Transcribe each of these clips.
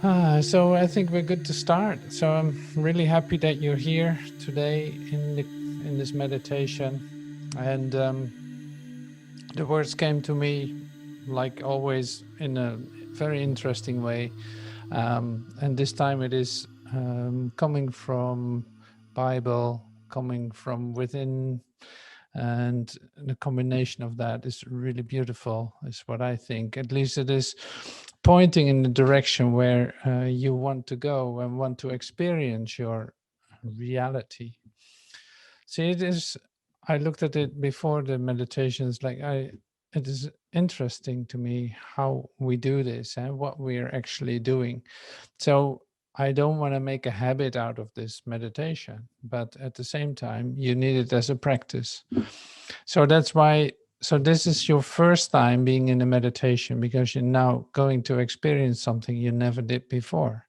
So I think we're good to start. So I'm really happy that you're here today in this meditation, and the words came to me like always in a very interesting way. And this time it is coming from Bible, coming from within, and the combination of that is really beautiful, is what I think. At least it is pointing in the direction where you want to go and want to experience your reality. See, it is, I looked at it before the meditations, like it is interesting to me how we do this and what we are actually doing. So I don't want to make a habit out of this meditation, but at the same time, you need it as a practice. So that's why. So this is your first time being in a meditation because you're now going to experience something you never did before.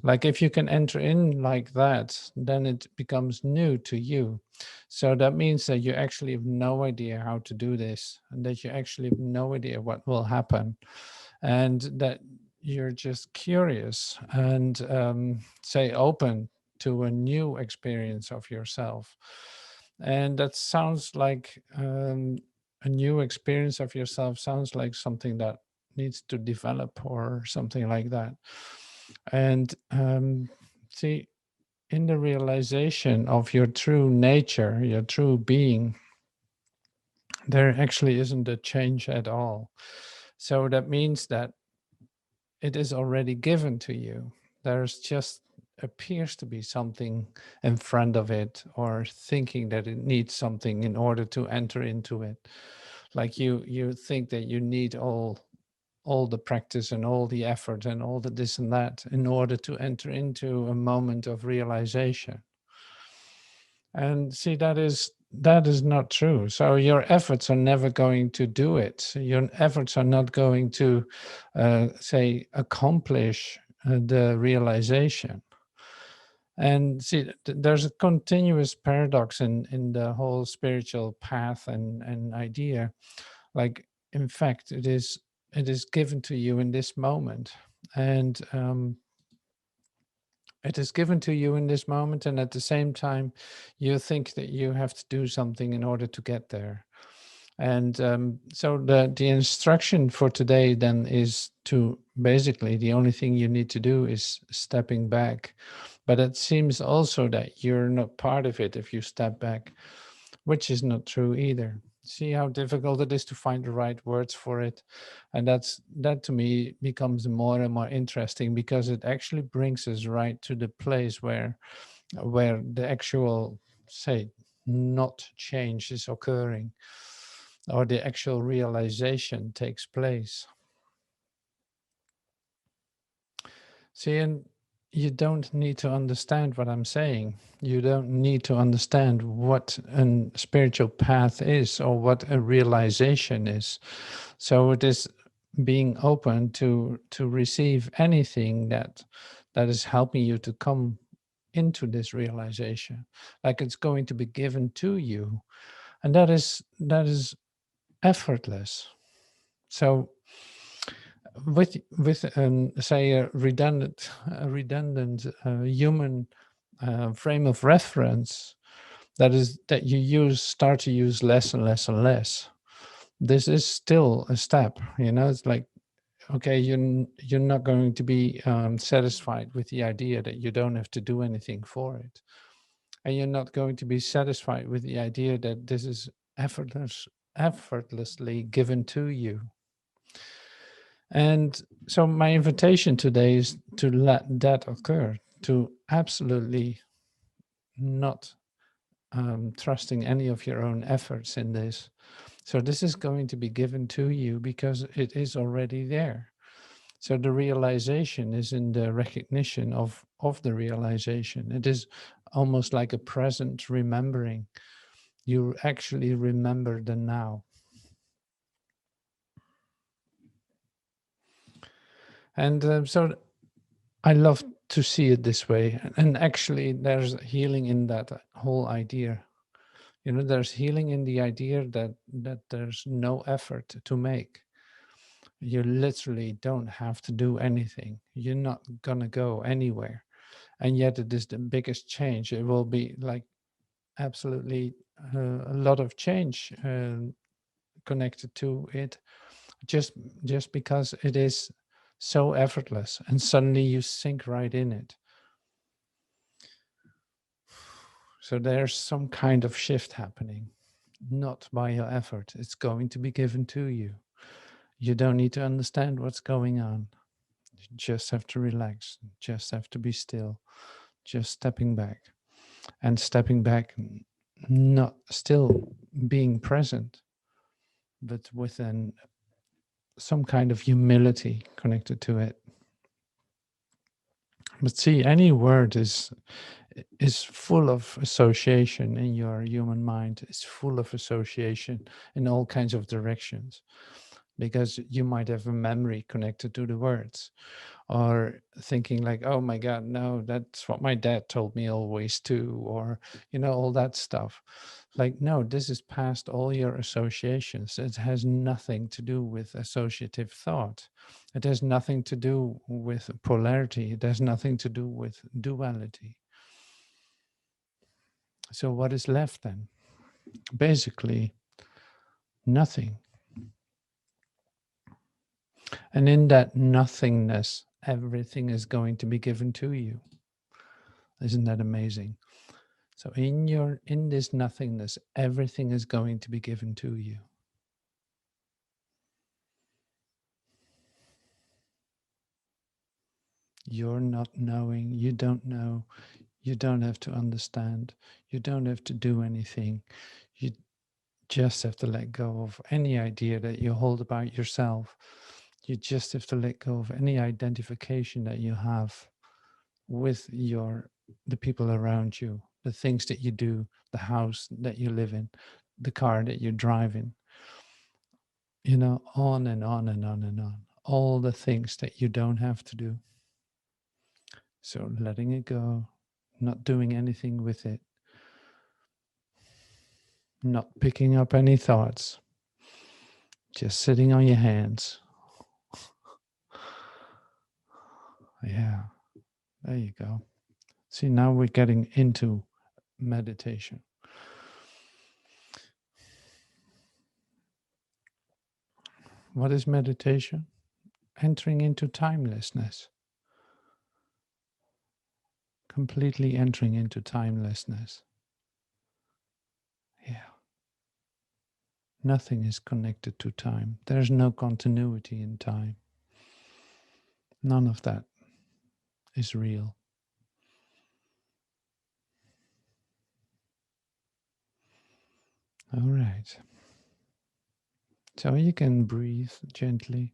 Like if you can enter in like that, then it becomes new to you. So that means that you actually have no idea how to do this, and that you actually have no idea what will happen, and that you're just curious and say open to a new experience of yourself. And that sounds like a new experience of yourself sounds like something that needs to develop or something like that. And see, in the realization of your true nature, your true being, there actually isn't a change at all. So that means that it is already given to you. There's just appears to be something in front of it, or thinking that it needs something in order to enter into it. Like you think that you need all the practice and all the effort and all the this and that in order to enter into a moment of realization. And see, that is not true. So your efforts are never going to do it. Your efforts are not going to say accomplish the realization. And see, there's a continuous paradox in the whole spiritual path and idea. Like, in fact, it is given to you in this moment, and it is given to you in this moment, and at the same time, you think that you have to do something in order to get there. And so the instruction for today then is to basically the only thing you need to do is stepping back. But it seems also that you're not part of it if you step back, which is not true either. See how difficult it is to find the right words for it. And that to me becomes more and more interesting because it actually brings us right to the place where the actual, say, not change is occurring, or the actual realization takes place. See, and you don't need to understand what I'm saying. You don't need to understand what a spiritual path is or what a realization is. So it is being open to receive anything that is helping you to come into this realization, like it's going to be given to you, and that is effortless. So with say a redundant human frame of reference, that you start to use less and less and less. This is still a step. It's like, okay, you're not going to be satisfied with the idea that you don't have to do anything for it, and you're not going to be satisfied with the idea that this is effortlessly given to you. And so my invitation today is to let that occur, to absolutely not trusting any of your own efforts in this. So this is going to be given to you because it is already there. So the realization is in the recognition of the realization. It is almost like a present remembering. You actually remember the now. And so I love to see it this way. And actually, there's healing in that whole idea. There's healing in the idea that there's no effort to make. You literally don't have to do anything. You're not gonna go anywhere. And yet it is the biggest change. It will be like absolutely a lot of change connected to it, just just because it is so effortless, and suddenly you sink right in it. So there's some kind of shift happening, not by your effort. It's going to be given to you. You don't need to understand what's going on. You just have to relax, just have to be still, just stepping back. And stepping back, not still being present, but with some kind of humility connected to it. But see, any word is full of association in your human mind. It's full of association in all kinds of directions, because you might have a memory connected to the words, or thinking like, oh my god, no, that's what my dad told me always to, or all that stuff. Like, no, this is past all your associations. It has nothing to do with associative thought. It has nothing to do with polarity. It has nothing to do with duality. So what is left then? Basically nothing. And in that nothingness, everything is going to be given to you. Isn't that amazing? So in this nothingness, everything is going to be given to you. You're not knowing, you don't know, you don't have to understand, you don't have to do anything. You just have to let go of any idea that you hold about yourself. You just have to let go of any identification that you have with the people around you, the things that you do, the house that you live in, the car that you drive in. On and on and on and on. All the things that you don't have to do. So letting it go, not doing anything with it, not picking up any thoughts, just sitting on your hands. Yeah, there you go. See, now we're getting into meditation. What is meditation? Entering into timelessness. Completely entering into timelessness. Yeah. Nothing is connected to time. There's no continuity in time. None of that is real. All right. So you can breathe gently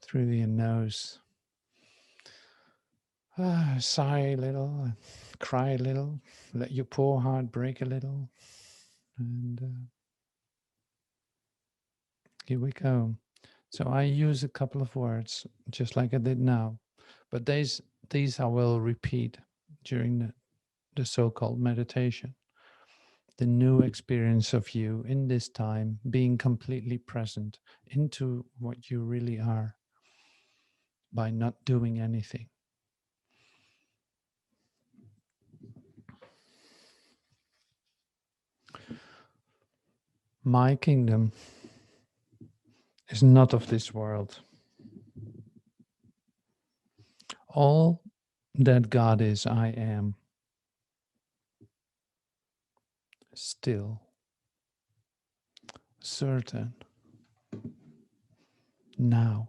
through your nose. Sigh a little, cry a little, let your poor heart break a little. And here we go. So I use a couple of words, just like I did now, but these I will repeat during the so-called meditation. The new experience of you in this time, being completely present into what you really are by not doing anything. My kingdom is not of this world. All that God is, I am. Still, certain, now.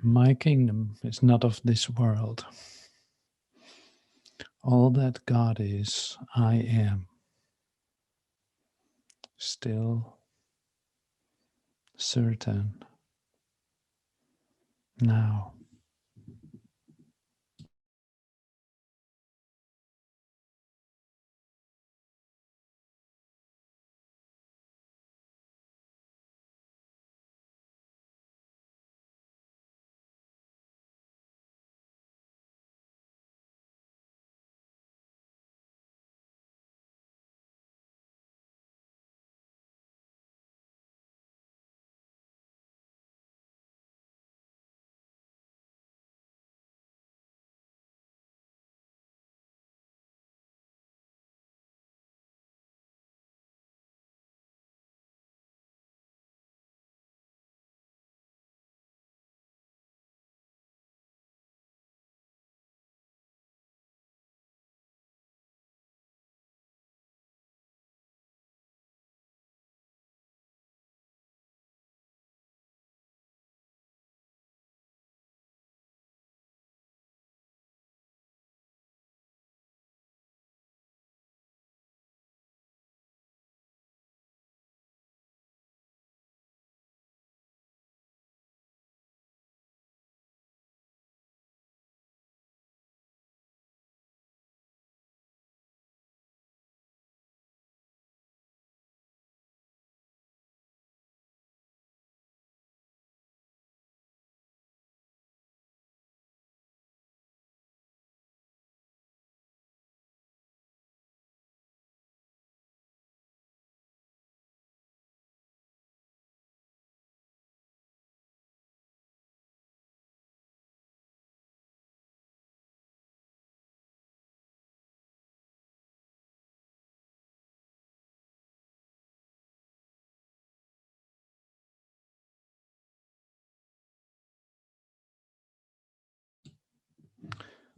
My kingdom is not of this world. All that God is, I am. Still, certain, now.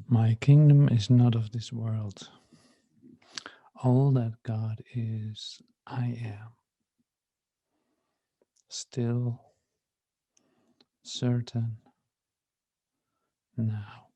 My kingdom is not of this world. All that God is, I am. Still, certain, now.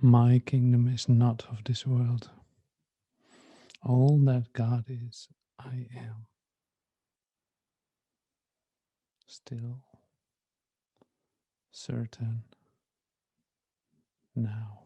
My kingdom is not of this world. All that God is, I am. Still, certain, now.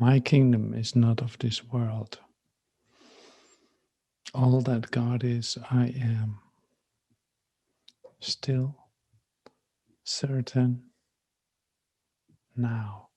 My kingdom is not of this world. All that God is, I am. Still, certain, now.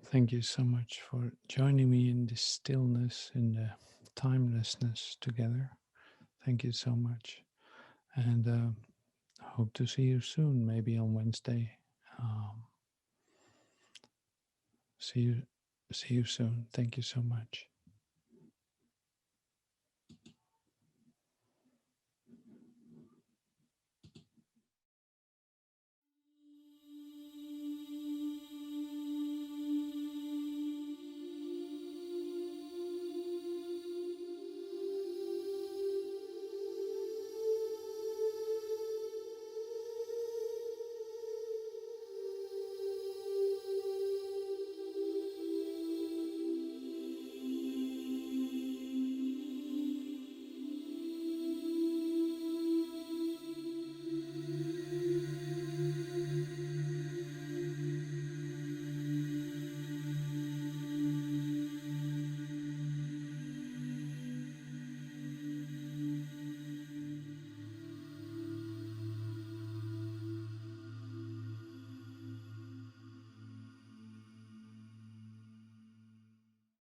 Thank you so much for joining me in this stillness, in the timelessness together. Thank you so much. And hope to see you soon, maybe on Wednesday. See you soon. Thank you so much.